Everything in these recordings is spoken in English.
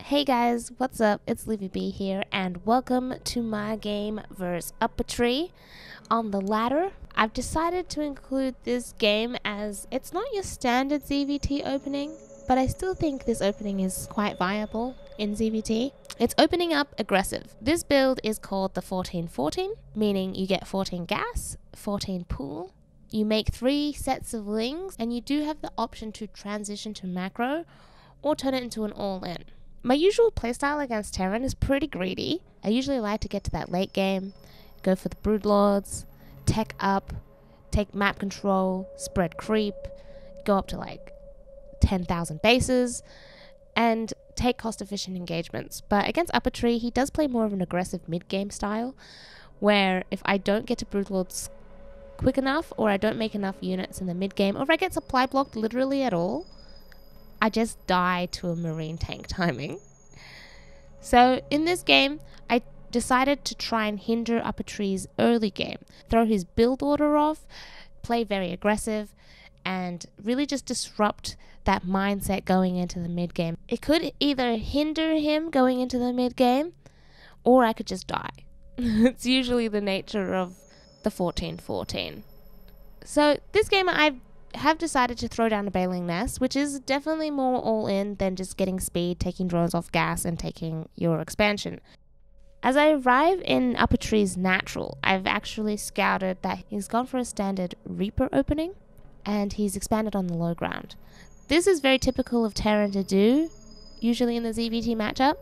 Hey guys, what's up? It's Livibee here, and welcome to my game versus UpATree. On the ladder, I've decided to include this game as it's not your standard ZVT opening, but I still think this opening is quite viable in ZVT. It's opening up aggressive. This build is called the 14-14, meaning you get 14 gas, 14 pool. You make 3 sets of lings, and you do have the option to transition to macro or turn it into an all-in. My usual playstyle against Terran is pretty greedy. I usually like to get to that late game, go for the Broodlords, tech up, take map control, spread creep, go up to like 10,000 bases, and take cost-efficient engagements. But against UpATree, he does play more of an aggressive mid-game style, where if I don't get to Broodlords quick enough, or I don't make enough units in the mid-game, or if I get supply blocked literally at all, I just die to a marine tank timing. So in this game, I decided to try and hinder UpATree's early game, throw his build order off, play very aggressive, and really just disrupt that mindset going into the mid game. It could either hinder him going into the mid game, or I could just die. It's usually the nature of the 14-14. So this game I have decided to throw down a Baling Nest, which is definitely more all-in than just getting speed, taking drones off gas, and taking your expansion. As I arrive in UpATree's natural, I've actually scouted that he's gone for a standard Reaper opening, and he's expanded on the low ground. This is very typical of Terran to do, usually in the ZVT matchup.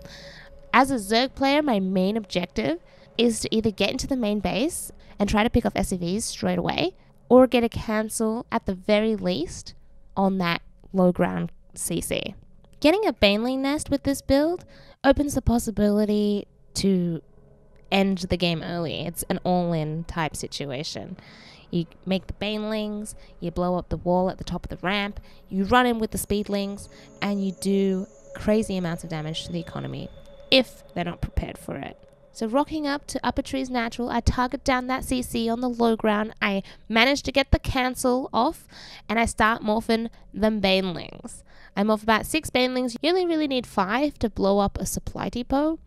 As a Zerg player, my main objective is to either get into the main base and try to pick off SCVs straight away, or get a cancel at the very least on that low ground CC. Getting a Baneling Nest with this build opens the possibility to end the game early. It's an all-in type situation. You make the Banelings, you blow up the wall at the top of the ramp, you run in with the Speedlings, and you do crazy amounts of damage to the economy if they're not prepared for it. So rocking up to UpATree's natural, I target down that CC on the low ground, I manage to get the cancel off, and I start morphing them Banelings. I morph about 6 Banelings. You only really need 5 to blow up a supply depot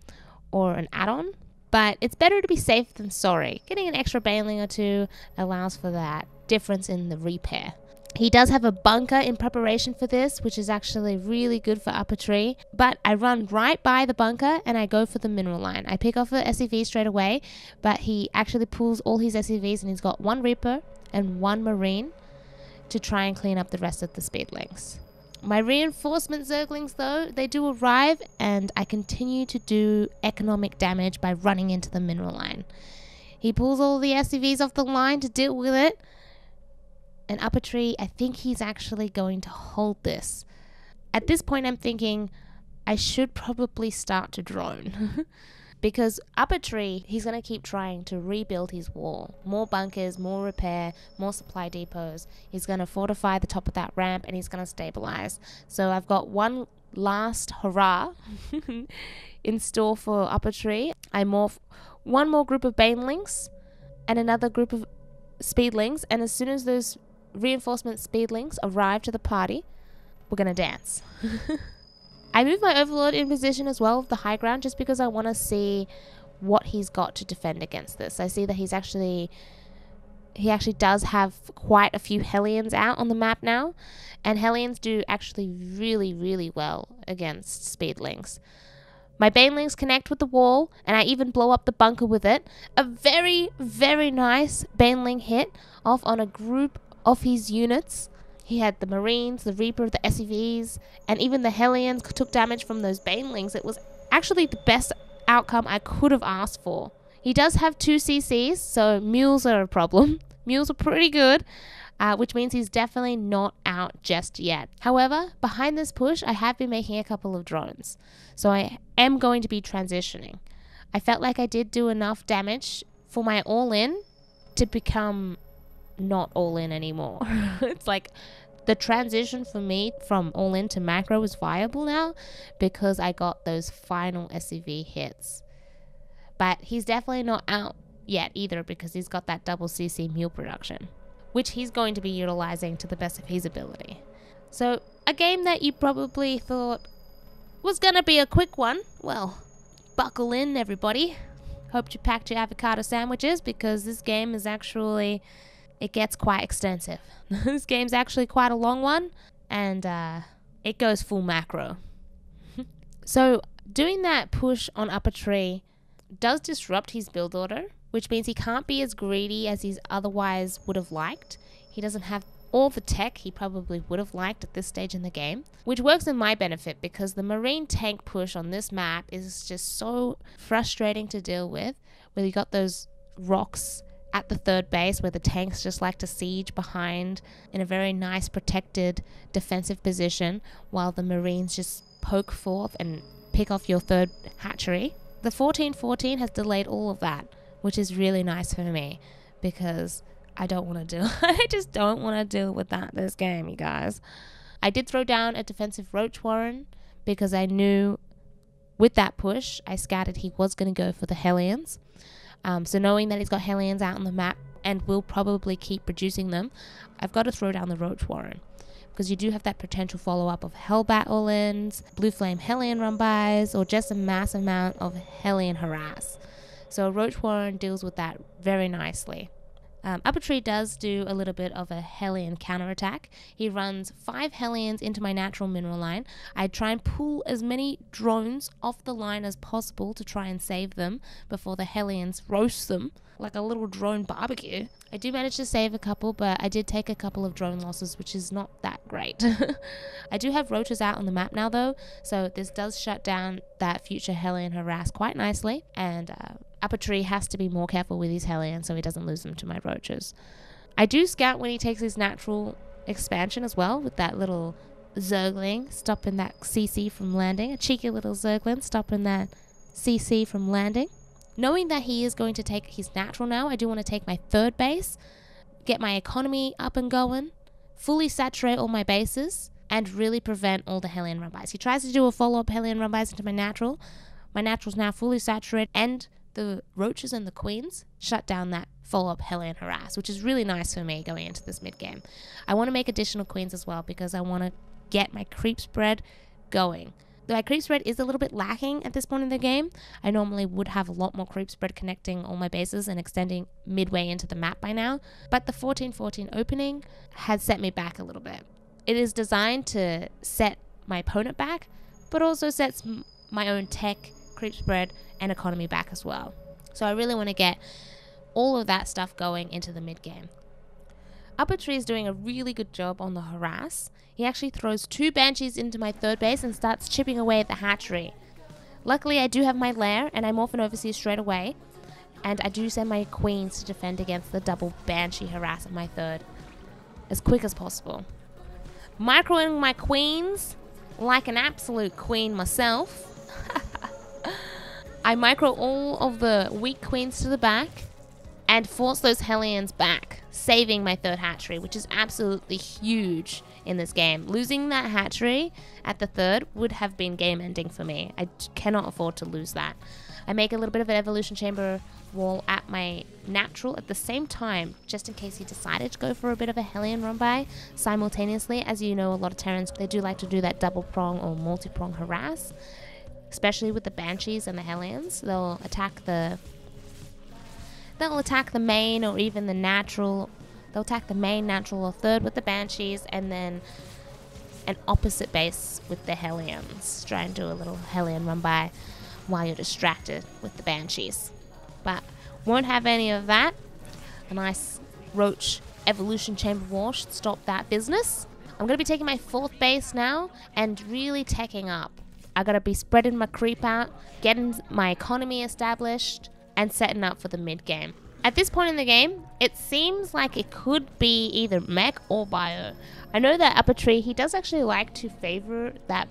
or an add-on, but it's better to be safe than sorry. Getting an extra Baneling or 2 allows for that difference in the repair. He does have a bunker in preparation for this, which is actually really good for UpATree, but I run right by the bunker and I go for the mineral line. I pick off a SCV straight away, but he actually pulls all his SCVs and he's got 1 Reaper and 1 Marine to try and clean up the rest of the Speedlings. My reinforcement Zerglings though, they do arrive and I continue to do economic damage by running into the mineral line. He pulls all the SCVs off the line to deal with it, and UpATree, I think he's actually going to hold this. At this point, I'm thinking I should probably start to drone. Because UpATree, he's going to keep trying to rebuild his wall. More bunkers, more repair, more supply depots. He's going to fortify the top of that ramp, and he's going to stabilize. So I've got one last hurrah in store for UpATree. I morph one more group of Banelings and another group of Speedlings, and as soon as those reinforcement Speedlings arrive to the party, we're gonna dance. I move my Overlord in position as well, the high ground, just because I want to see what he's got to defend against this. I see that he actually does have quite a few Hellions out on the map now, and Hellions do actually really, really well against Speedlings. My Banelings connect with the wall, and I even blow up the bunker with it. A very, very nice Baneling hit off on a group of his units. He had the Marines, the Reaper, the SCVs, and even the Hellions took damage from those Banelings. It was actually the best outcome I could have asked for. He does have 2 CCs, so mules are a problem. Mules are pretty good, which means he's definitely not out just yet. However, behind this push, I have been making a couple of drones, so I am going to be transitioning. I felt like I did do enough damage for my all-in to become not all-in anymore. It's like the transition for me from all-in to macro is viable now because I got those final SCV hits. But he's definitely not out yet either because he's got that double CC mule production, which he's going to be utilizing to the best of his ability. So a game that you probably thought was gonna be a quick one. Well, buckle in, everybody. Hope you packed your avocado sandwiches, because this game is actually, it gets quite extensive. This game's actually quite a long one, and it goes full macro. So doing that push on UpATree does disrupt his build order, which means he can't be as greedy as he otherwise would have liked. He doesn't have all the tech he probably would have liked at this stage in the game, which works in my benefit because the marine tank push on this map is just so frustrating to deal with, where you got those rocks at the third base where the tanks just like to siege behind in a very nice protected defensive position, while the marines just poke forth and pick off your third hatchery. The 14-14 has delayed all of that, which is really nice for me, because I don't want to deal. I just don't want to deal with that this game, you guys. I did throw down a defensive roach warren because I knew with that push, I scouted he was going to go for the Hellions. So knowing that he's got Hellions out on the map and will probably keep producing them, I've got to throw down the roach warren, because you do have that potential follow-up of Hellbat all-ins, Blue Flame Hellion run-bys, or just a mass amount of Hellion harass. So roach warren deals with that very nicely. UpATree does do a little bit of a Hellion counterattack. He runs 5 Hellions into my natural mineral line. I try and pull as many drones off the line as possible to try and save them before the Hellions roast them like a little drone barbecue. I do manage to save a couple, but I did take a couple of drone losses, which is not that great. I do have roaches out on the map now though, so this does shut down that future Hellion harass quite nicely, and UpATree has to be more careful with his Hellions so he doesn't lose them to my roaches. I do scout when he takes his natural expansion as well, with that little Zergling stopping that CC from landing. A cheeky little Zergling stopping that CC from landing. Knowing that he is going to take his natural now, I do want to take my third base, get my economy up and going, fully saturate all my bases, and really prevent all the Hellion run-bys. He tries to do a follow-up Hellion run-bys into my natural. My natural's now fully saturated, and the roaches and the queens shut down that follow-up Hellion harass, which is really nice for me going into this mid-game. I want to make additional queens as well, because I want to get my creep spread going. My creep spread is a little bit lacking at this point in the game. I normally would have a lot more creep spread connecting all my bases and extending midway into the map by now, but the 14-14 opening has set me back a little bit. It is designed to set my opponent back, but also sets my own tech, creep spread, and economy back as well. So I really want to get all of that stuff going into the mid game. UpATree is doing a really good job on the harass. He actually throws 2 banshees into my third base and starts chipping away at the hatchery. Luckily I do have my lair, and I morph an overseer straight away, and I do send my queens to defend against the double banshee harass at my third as quick as possible. Microing my queens like an absolute queen myself. I micro all of the weak queens to the back and force those Hellions back, saving my third hatchery, which is absolutely huge in this game. Losing that hatchery at the third would have been game ending for me. I cannot afford to lose that. I make a little bit of an evolution chamber wall at my natural at the same time, just in case he decided to go for a bit of a Hellion run by simultaneously. As you know, a lot of Terrans, they do like to do that double prong or multi-prong harass, especially with the banshees and the Hellions. They'll attack the main or even the natural. They'll attack the main, natural, or third with the banshees, and then an opposite base with the Hellions. Try and do a little Hellion run by while you're distracted with the banshees. But won't have any of that. A nice roach evolution chamber wall should stop that business. I'm going to be taking my 4th base now and really teching up. I got to be spreading my creep out, getting my economy established, and setting up for the mid game. At this point in the game, it seems like it could be either mech or bio. I know that UpATree, he does actually like to favor that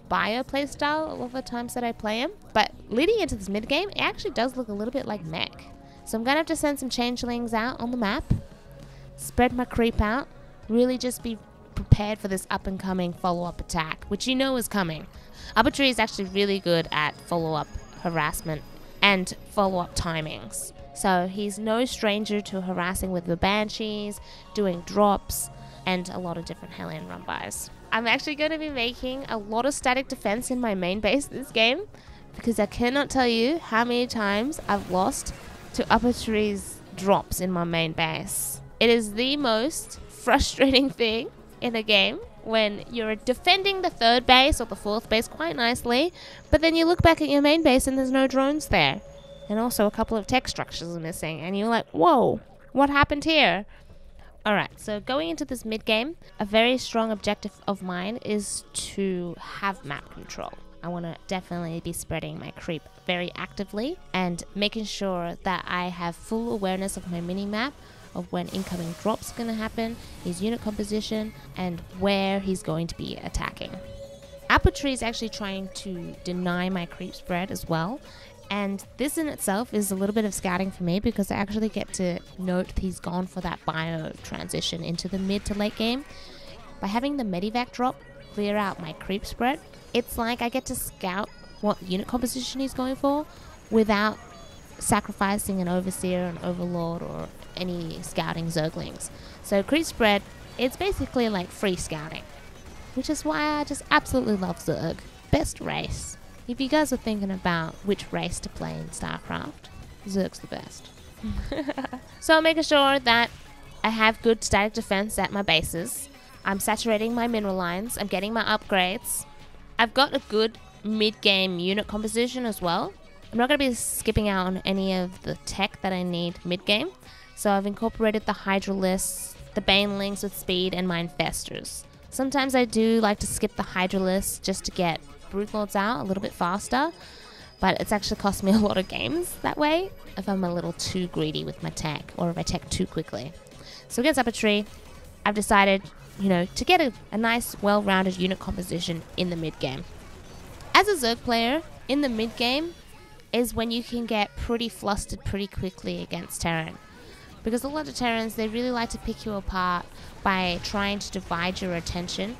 bio playstyle all of the times that I play him, but leading into this mid game, it actually does look a little bit like mech. So I'm gonna have to send some changelings out on the map, spread my creep out, really just be prepared for this up and coming follow-up attack, which you know is coming. UpATree is actually really good at follow-up harassment and follow-up timings. So he's no stranger to harassing with the banshees, doing drops, and a lot of different Hellion run-bys. I'm actually going to be making a lot of static defense in my main base this game, because I cannot tell you how many times I've lost to UpATree's drops in my main base. It is the most frustrating thing in a game when you're defending the third base or the fourth base quite nicely, but then you look back at your main base and there's no drones there. And also a couple of tech structures are missing, and you're like, whoa, what happened here? Alright, so going into this mid-game, a very strong objective of mine is to have map control. I want to definitely be spreading my creep very actively and making sure that I have full awareness of my mini-map, of when incoming drops going to happen, his unit composition, and where he's going to be attacking. UpATree is actually trying to deny my creep spread as well, and this in itself is a little bit of scouting for me, because I actually get to note he's gone for that bio transition into the mid to late game. By having the Medivac drop clear out my creep spread, it's like I get to scout what unit composition he's going for without sacrificing an Overseer, an Overlord, or any scouting Zerglings. So creep spread, it's basically like free scouting, which is why I just absolutely love Zerg. Best race. If you guys are thinking about which race to play in StarCraft, Zerg's the best. So I'm making sure that I have good static defense at my bases. I'm saturating my mineral lines. I'm getting my upgrades. I've got a good mid-game unit composition as well. I'm not going to be skipping out on any of the tech that I need mid-game. So I've incorporated the Hydralisks, the Banelings with speed, and my Infestors. Sometimes I do like to skip the Hydralisks just to get Broodlords out a little bit faster, but it's actually cost me a lot of games that way if I'm a little too greedy with my tech, or if I tech too quickly. So against UpATree, I've decided, to get a nice, well-rounded unit composition in the mid-game. As a Zerg player, in the mid-game is when you can get pretty flustered pretty quickly against Terran. Because a lot of Terrans, they really like to pick you apart by trying to divide your attention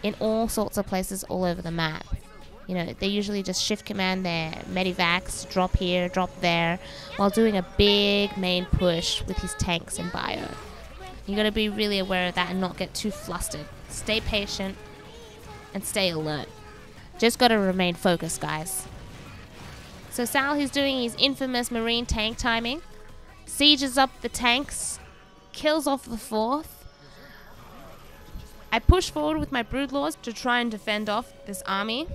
in all sorts of places all over the map. They usually just shift command their Medivacs, drop here, drop there, while doing a big main push with his tanks and bio. You got to be really aware of that and not get too flustered. Stay patient and stay alert. Just got to remain focused, guys. So Sal, he's doing his infamous marine tank timing. Sieges up the tanks, kills off the fourth. I push forward with my Broodlords to try and defend off this army,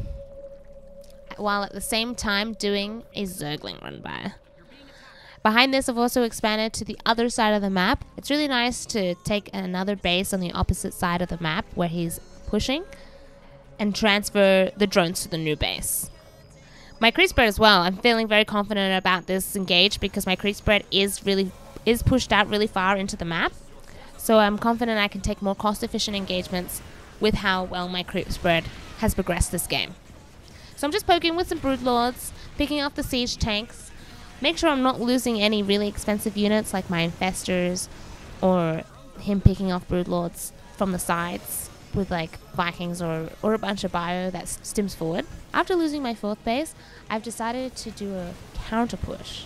while at the same time doing a Zergling run-by. Behind this, I've also expanded to the other side of the map. It's really nice to take another base on the opposite side of the map where he's pushing and transfer the drones to the new base. My creep spread as well. I'm feeling very confident about this engage because my creep spread is pushed out really far into the map. So I'm confident I can take more cost-efficient engagements with how well my creep spread has progressed this game. So I'm just poking with some Broodlords, picking off the siege tanks, make sure I'm not losing any really expensive units like my Infestors, or him picking off Broodlords from the sides with like Vikings or a bunch of bio that stims forward. After losing my fourth base, I've decided to do a counter push.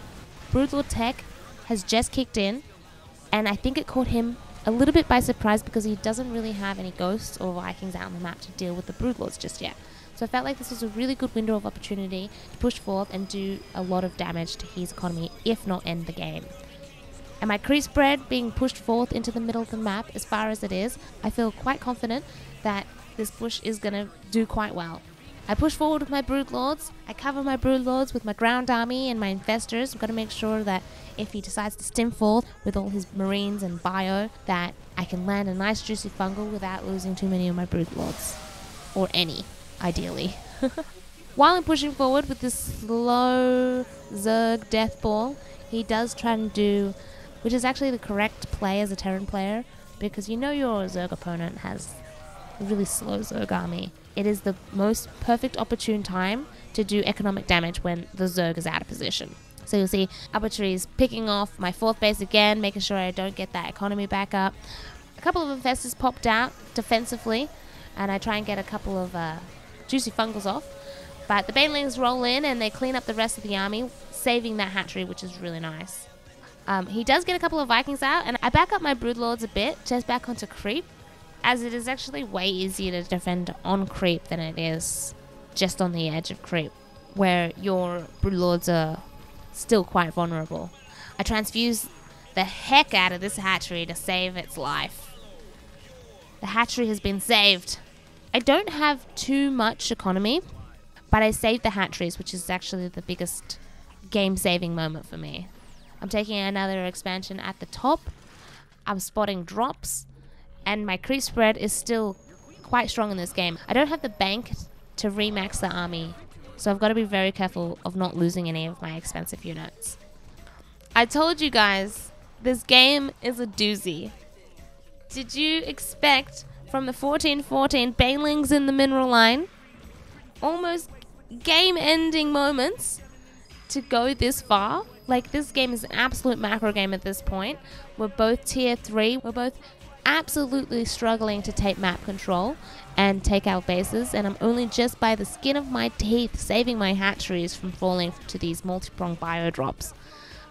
Broodlord tech has just kicked in, and I think it caught him a little bit by surprise because he doesn't really have any ghosts or Vikings out on the map to deal with the Broodlords just yet. So I felt like this was a really good window of opportunity to push forth and do a lot of damage to his economy, if not end the game. And my creep spread being pushed forth into the middle of the map as far as it is, I feel quite confident that this push is going to do quite well. I push forward with my Broodlords, I cover my Broodlords with my ground army and my Infestors. I've got to make sure that if he decides to stim forth with all his Marines and bio, that I can land a nice juicy fungal without losing too many of my Broodlords. Or any, ideally. While I'm pushing forward with this slow Zerg death ball, he does try and do, which is actually the correct play as a Terran player, because your Zerg opponent has a really slow Zerg army. It is the most perfect opportune time to do economic damage when the Zerg is out of position. So you'll see UpATree is picking off my fourth base again, making sure I don't get that economy back up. A couple of Infestors popped out defensively, and I try and get a couple of juicy fungals off. But the Banelings roll in and they clean up the rest of the army, saving that hatchery, which is really nice. He does get a couple of Vikings out, and I back up my Broodlords a bit, just back onto creep, as it is actually way easier to defend on creep than it is just on the edge of creep, where your broodlords are still quite vulnerable. I transfuse the heck out of this hatchery to save its life. The hatchery has been saved. I don't have too much economy, but I saved the hatcheries, which is actually the biggest game-saving moment for me. I'm taking another expansion at the top. I'm spotting drops, and my creep spread is still quite strong in this game. I don't have the bank to remax the army, so I've got to be very careful of not losing any of my expensive units. I told you guys, this game is a doozy. Did you expect from the 14-14 banelings in the mineral line, almost game-ending moments, to go this far? Like, this game is an absolute macro game at this point. We're both tier 3. We're both absolutely struggling to take map control and take our bases, and I'm only just by the skin of my teeth saving my hatcheries from falling to these multi-pronged bio drops.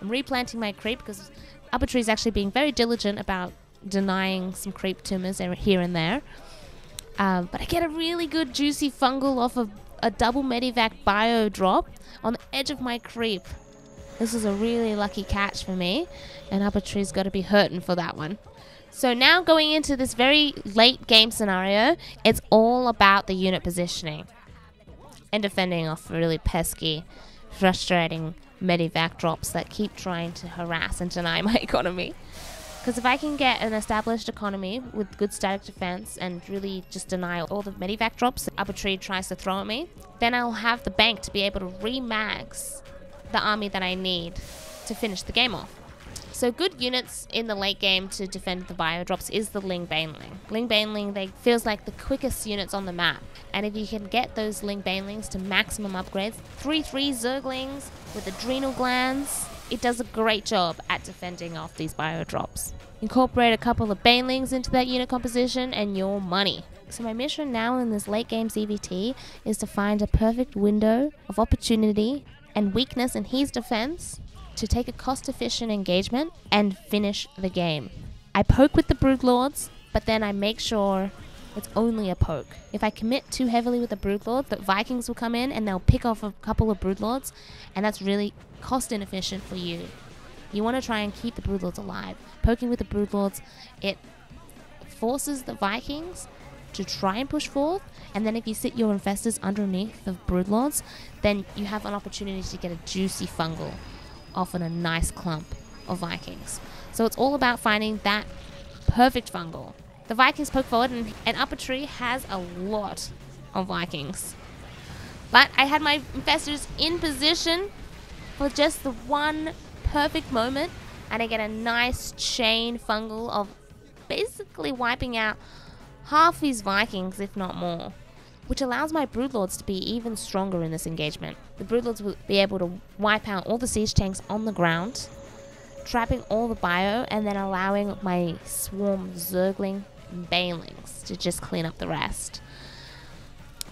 I'm replanting my creep because UpATree is actually being very diligent about denying some creep tumors here and there. But I get a really good juicy fungal off of a double medivac bio drop on the edge of my creep. This is a really lucky catch for me, and UpATree's got to be hurting for that one. So now going into this very late game scenario, it's all about the unit positioning and defending off really pesky, frustrating medivac drops that keep trying to harass and deny my economy. Because if I can get an established economy with good static defense and really just deny all the medivac drops that UpATree tries to throw at me, then I'll have the bank to be able to remax the army that I need to finish the game off. So good units in the late game to defend the bio drops is the Ling Baneling. Ling Baneling, they feels like the quickest units on the map. And if you can get those Ling Banelings to maximum upgrades, 3/3 Zerglings with adrenal glands, it does a great job at defending off these bio drops. Incorporate a couple of Banelings into that unit composition and your money. So my mission now in this late game CVT is to find a perfect window of opportunity and weakness in his defense to take a cost-efficient engagement and finish the game. I poke with the broodlords, but then I make sure it's only a poke. If I commit too heavily with the broodlords, the Vikings will come in and they'll pick off a couple of broodlords, and that's really cost inefficient for you. You want to try and keep the broodlords alive. Poking with the broodlords, it forces the Vikings to try and push forth, and then if you sit your infestors underneath the broodlords, then you have an opportunity to get a juicy fungal off in a nice clump of Vikings. So it's all about finding that perfect fungal. The Vikings poke forward, and UpATree has a lot of Vikings. But I had my infestors in position for just the one perfect moment, and I get a nice chain fungal of basically wiping out half his Vikings, if not more, which allows my broodlords to be even stronger in this engagement. The broodlords will be able to wipe out all the siege tanks on the ground, trapping all the bio, and then allowing my swarm Zergling Banelings to just clean up the rest.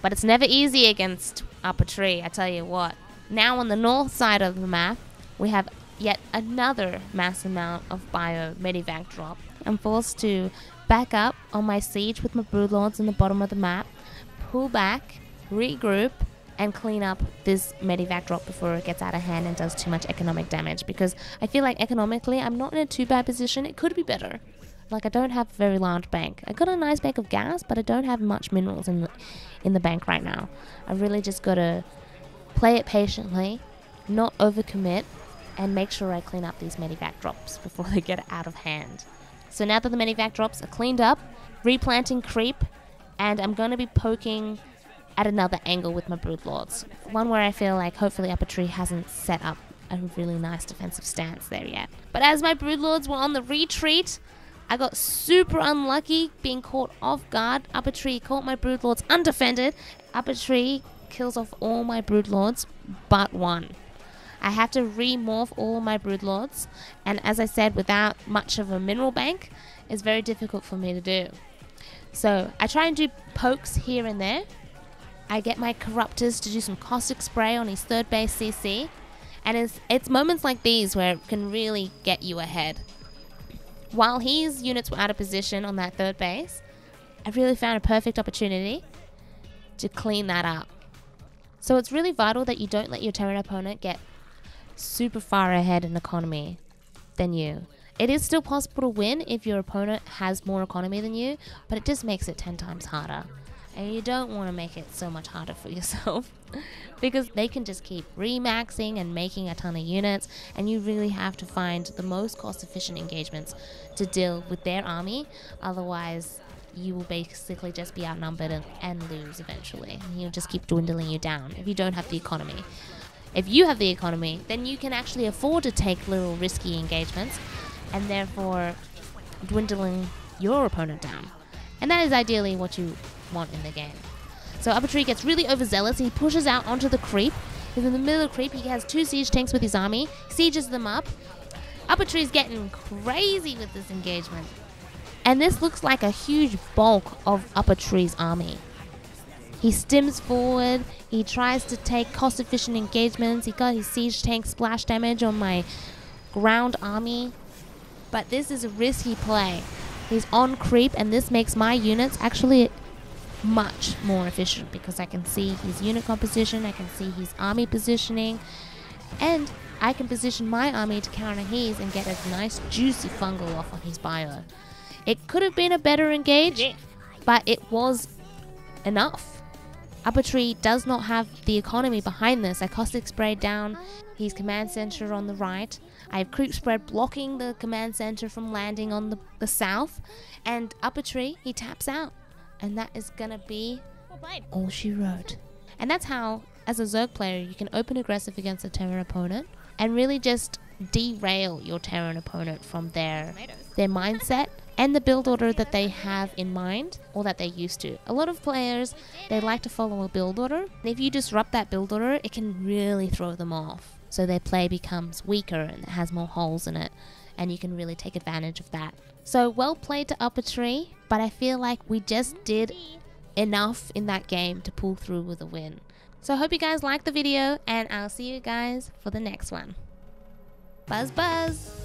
But it's never easy against UpATree, I tell you what. Now on the north side of the map, we have yet another mass amount of bio medivac drop. I'm forced to back up on my siege with my broodlords in the bottom of the map, pull back, regroup, and clean up this medivac drop before it gets out of hand and does too much economic damage, because I feel like economically I'm not in a too bad position. It could be better. Like, I don't have a very large bank. I got a nice bank of gas, but I don't have much minerals in the bank right now. I really just gotta play it patiently, not overcommit, and make sure I clean up these medivac drops before they get out of hand. So now that the medivac drops are cleaned up, replanting creep, and I'm going to be poking at another angle with my broodlords. One where I feel like hopefully UpATree hasn't set up a really nice defensive stance there yet. But as my broodlords were on the retreat, I got super unlucky being caught off guard. UpATree caught my broodlords undefended. UpATree kills off all my broodlords but one. I have to remorph all my broodlords, and as I said, without much of a mineral bank, it's very difficult for me to do. So I try and do pokes here and there. I get my corruptors to do some caustic spray on his third base CC, and it's moments like these where it can really get you ahead. While his units were out of position on that third base, I really found a perfect opportunity to clean that up. So it's really vital that you don't let your Terran opponent get super far ahead in economy than you. It is still possible to win if your opponent has more economy than you, but it just makes it 10 times harder. And you don't want to make it so much harder for yourself because they can just keep remaxing and making a ton of units, and you really have to find the most cost-efficient engagements to deal with their army. Otherwise, you will basically just be outnumbered and lose eventually. And he'll just keep dwindling you down if you don't have the economy. If you have the economy, then you can actually afford to take little risky engagements and therefore dwindling your opponent down. And that is ideally what you want in the game. So UpATree gets really overzealous. He pushes out onto the creep. He's in the middle of the creep. He has 2 siege tanks with his army. Sieges them up. UpAtree's getting crazy with this engagement. And this looks like a huge bulk of UpATree's army. He stims forward. He tries to take cost-efficient engagements. He got his siege tank splash damage on my ground army. But this is a risky play. He's on creep, and this makes my units actually much more efficient because I can see his unit composition, I can see his army positioning, and I can position my army to counter his and get a nice juicy fungal off on his bio. It could have been a better engage, but it was enough. UpATree does not have the economy behind this. I caustic sprayed down his command center on the right. I have creep spread blocking the command center from landing on the south. And UpATree, he taps out. And that is gonna be all she wrote. And that's how, as a Zerg player, you can open aggressive against a Terran opponent and really just derail your Terran opponent from their mindset and the build order that they have in mind, or that they used to. A lot of players, they like to follow a build order. And if you disrupt that build order, it can really throw them off. So their play becomes weaker and it has more holes in it, and you can really take advantage of that. So well played to UpATree, but I feel like we just did enough in that game to pull through with a win. So I hope you guys liked the video, and I'll see you guys for the next one. Buzz buzz!